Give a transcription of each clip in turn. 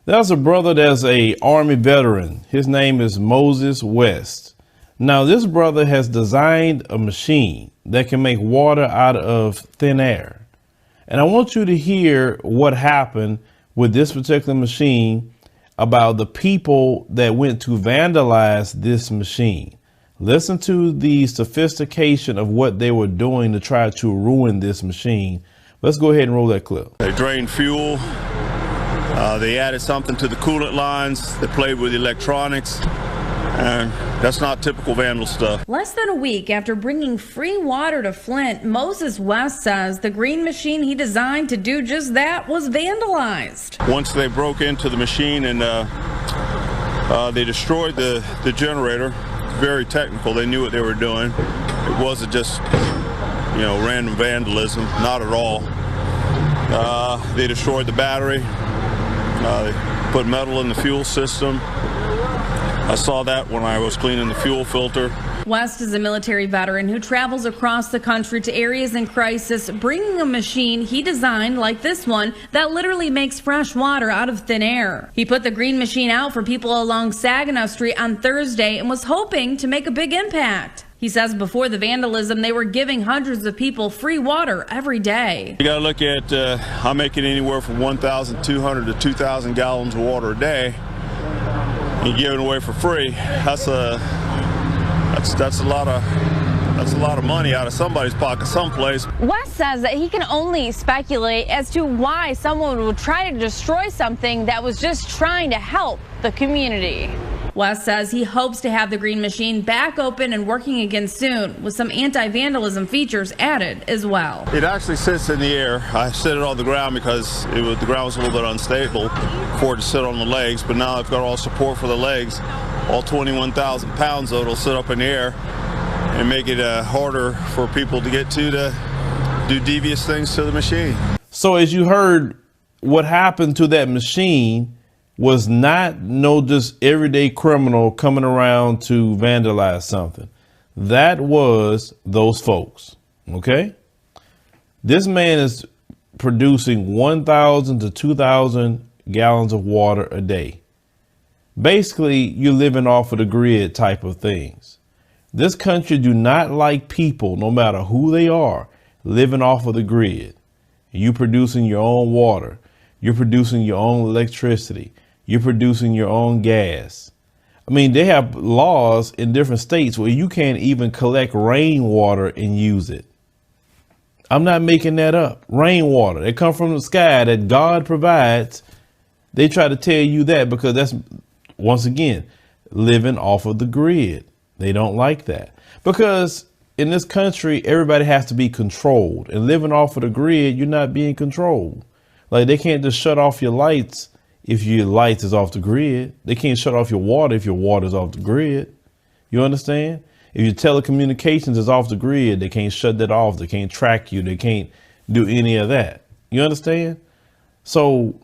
There's a brother that's a Army veteran. His name is Moses West. Now, this brother has designed a machine that can make water out of thin air. And I want you to hear what happened with this particular machine about the people that went to vandalize this machine. Listen to the sophistication of what they were doing to try to ruin this machine. Let's go ahead and roll that clip. They drained fuel. They added something to the coolant lines. They played with electronics. And that's not typical vandal stuff. Less than a week after bringing free water to Flint, Moses West says the green machine he designed to do just that was vandalized. Once they broke into the machine and they destroyed the generator, very technical, they knew what they were doing. It wasn't just, random vandalism, not at all. They destroyed the battery. They put metal in the fuel system. I saw that when I was cleaning the fuel filter. West is a military veteran who travels across the country to areas in crisis, bringing a machine he designed like this one that literally makes fresh water out of thin air. He put the green machine out for people along Saginaw Street on Thursday and was hoping to make a big impact. He says before the vandalism, they were giving hundreds of people free water every day. You got to look at, I'm making anywhere from 1,200 to 2,000 gallons of water a day. And giving away for free. That's a lot of money out of somebody's pocket someplace. West says that he can only speculate as to why someone would try to destroy something that was just trying to help the community. West says he hopes to have the green machine back open and working again soon, with some anti-vandalism features added as well. It actually sits in the air. I set it on the ground because the ground was a little bit unstable for it to sit on the legs, but now I've got all support for the legs. All 21,000 pounds of it will sit up in the air and make it harder for people to get to do devious things to the machine. So as you heard, what happened to that machine was not just everyday criminal coming around to vandalize something. That was those folks, okay? This man is producing 1,000 to 2,000 gallons of water a day. Basically, you're living off of the grid type of things. This country do not like people, no matter who they are, living off of the grid. You producing your own water. You're producing your own electricity. You're producing your own gas. I mean, they have laws in different states where you can't even collect rainwater and use it. I'm not making that up. Rainwater, they come from the sky that God provides. They try to tell you that because that's, once again, living off of the grid. They don't like that because in this country, everybody has to be controlled, and living off of the grid, you're not being controlled. Like they can't just shut off your lights if your lights is off the grid. They can't shut off your water if your water is off the grid. You understand? If your telecommunications is off the grid, they can't shut that off. They can't track you. They can't do any of that. You understand? So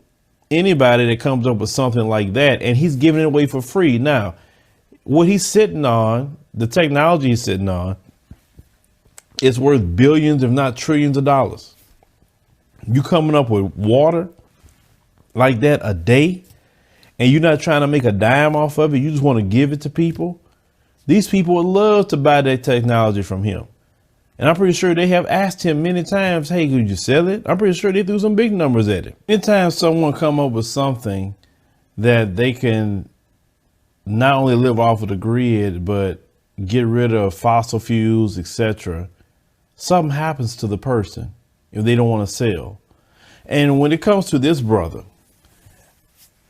anybody that comes up with something like that, and he's giving it away for free. Now, what he's sitting on, the technology he's sitting on, is worth billions, if not trillions of dollars. You coming up with water like that a day, and you're not trying to make a dime off of it. You just want to give it to people. These people would love to buy that technology from him. And I'm pretty sure they have asked him many times, hey, could you sell it? I'm pretty sure they threw some big numbers at it. Anytime someone come up with something that they can not only live off of the grid, but get rid of fossil fuels, etc., something happens to the person if they don't want to sell. And when it comes to this brother,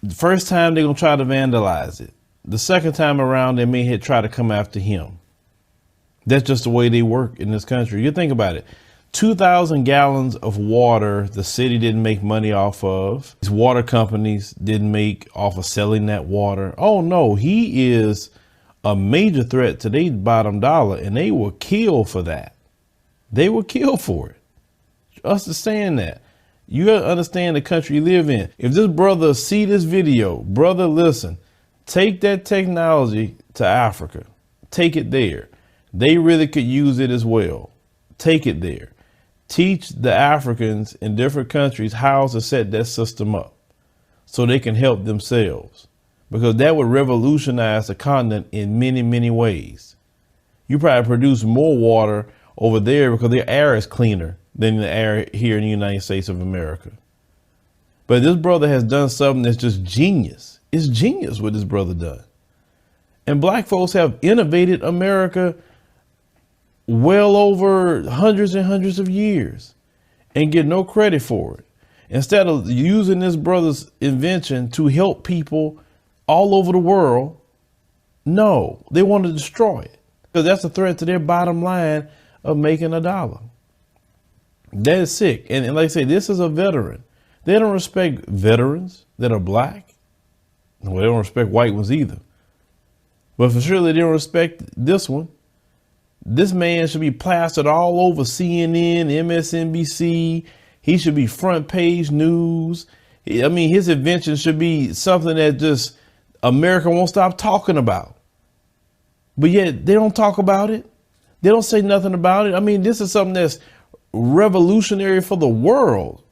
the first time they're going to try to vandalize it. The second time around, they may try to come after him. That's just the way they work in this country. You think about it. 2,000 gallons of water the city didn't make money off of. These water companies didn't make off of selling that water. Oh, no, he is a major threat to their bottom dollar, and they will kill for that. They will kill for it. Understand that. You got to understand the country you live in. If this brother see this video, brother, listen, take that technology to Africa. Take it there. They really could use it as well. Take it there. Teach the Africans in different countries how to set that system up so they can help themselves, because that would revolutionize the continent in many, many ways. You probably produce more water over there because their air is cleaner than the air here in the United States of America. But this brother has done something that's just genius. It's genius what this brother done. And black folks have innovated America well over hundreds and hundreds of years and get no credit for it. Instead of using this brother's invention to help people all over the world, no, they want to destroy it, because that's a threat to their bottom line of making a dollar. That is sick. And like I say, this is a veteran. They don't respect veterans that are black. Well, they don't respect white ones either. But for sure, they don't respect this one. This man should be plastered all over CNN, MSNBC. He should be front page news. I mean, his invention should be something that just America won't stop talking about. But yet they don't talk about it. They don't say nothing about it. I mean, this is something that's revolutionary for the world,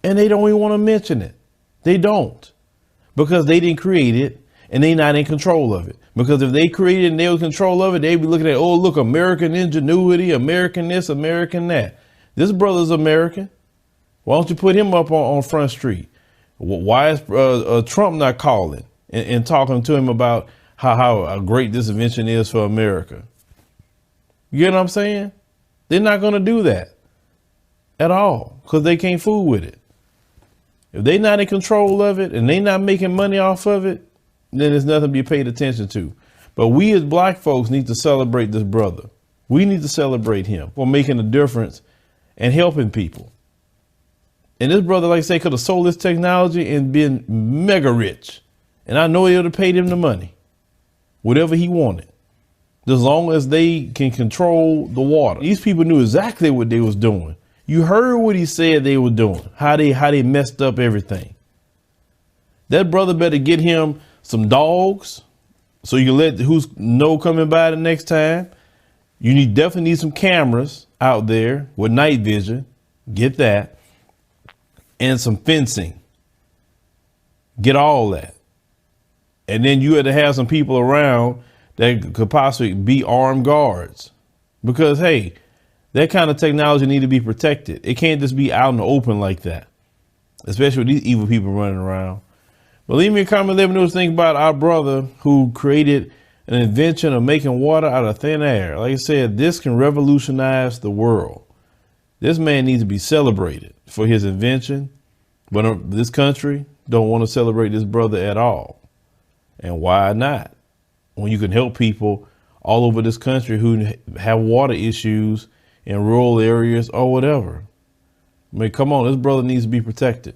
and they don't even want to mention it. They don't, because they didn't create it and they're not in control of it. Because if they created it and they were in control of it, they'd be looking at, oh, look, American ingenuity, American this, American that. This brother's American. Why don't you put him up on Front Street? Why is Trump not calling and talking to him about how great this invention is for America? You get what I'm saying? They're not going to do that at all, because they can't fool with it. If they're not in control of it and they're not making money off of it, then there's nothing to be paid attention to. But we as black folks need to celebrate this brother. We need to celebrate him for making a difference and helping people. And this brother, like I say, could have sold this technology and been mega rich. And I know he would have paid him the money, whatever he wanted, as long as they can control the water. These people knew exactly what they was doing. You heard what he said they were doing, how they messed up everything. That brother better get him some dogs so you can let who's know coming by the next time. You definitely need some cameras out there with night vision. Get that. And some fencing. Get all that. And then you had to have some people around that could possibly be armed guards, because, hey, that kind of technology need to be protected. It can't just be out in the open like that, especially with these evil people running around. But leave me a comment, let me know what you think about our brother who created an invention of making water out of thin air. Like I said, this can revolutionize the world. This man needs to be celebrated for his invention, but this country don't want to celebrate this brother at all. And why not? When you can help people all over this country who have water issues in rural areas or whatever. I mean, come on, this brother needs to be protected.